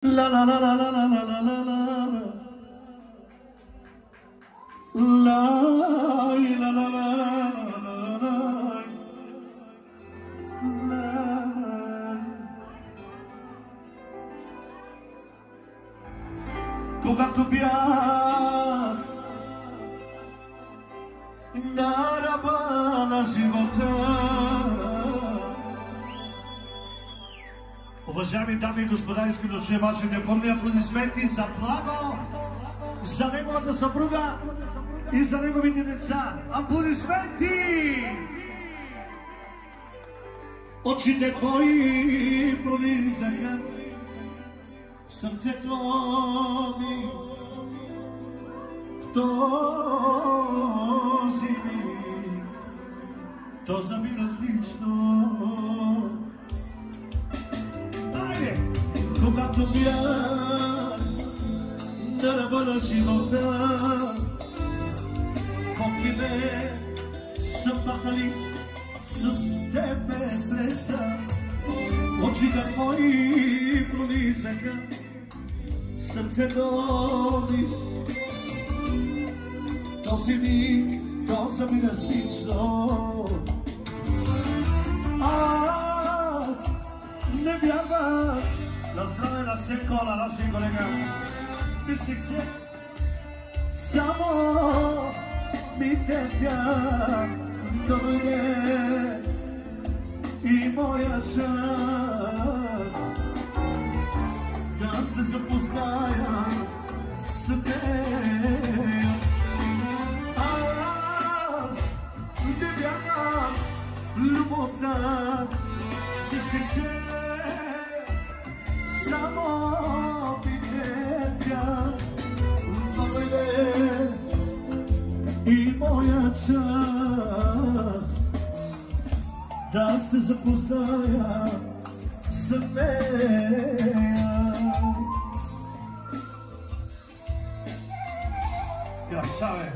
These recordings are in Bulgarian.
La la la la la la la la la la la la la la. Когато бях на ръба на живота. Уважаеми дами и господа, искам да чуя вашите пълни аплодисменти за Благо, за неговата съпруга и за неговите деца. Аплодисменти! Очите твои пролизаха, сърцето ми в този миг, то за ми различно. Когато бях на ръба на живота, колки ме са махали с тебе среща. Очите твои пролизаха, сърцето ми този миг, то за ми различно. Аз не вярвах. На здраве на всеко, на нашия колега. Мислих се, само ми тетя да дойде и моя час да се запозная с нея. Аз не вярвам в любовта, мислих се, само ми тетя дойде и моя час да се запозная с нея. Красаве!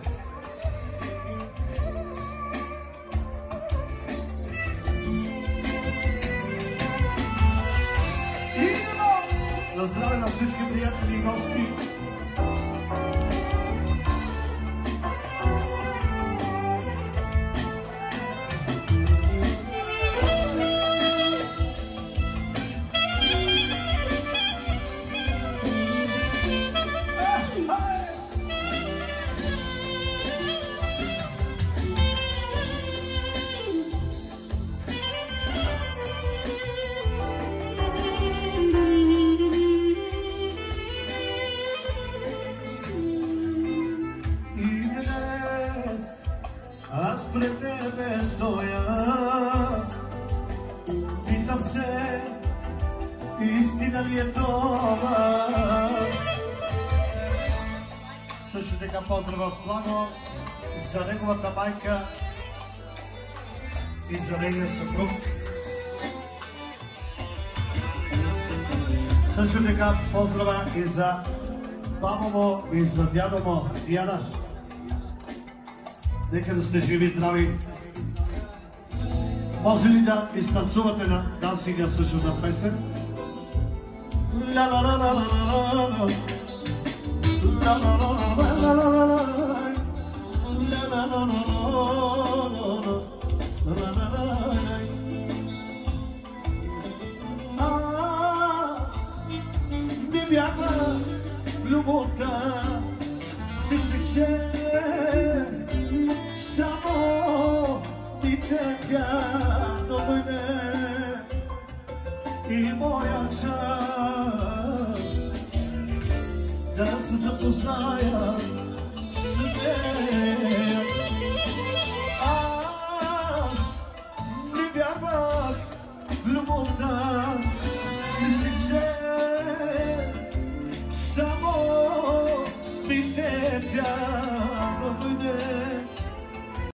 На здраве на всички приятели и гости! Аз пред тебе стоя, питам се, истина ли е това? Също така поздрава в Благо за неговата майка и за нейния съпруг. Също така поздрава и за баба му и за дядо му, Диана. Нека да сте живи, здрави. Може ли да изтанцувате на дансинга също на песен? Не бяга любовта, мислиш, че само ми тетя дойде и моя час да се запозная с нея. Аз не вярвах в любовта, мислих, че само ми тетя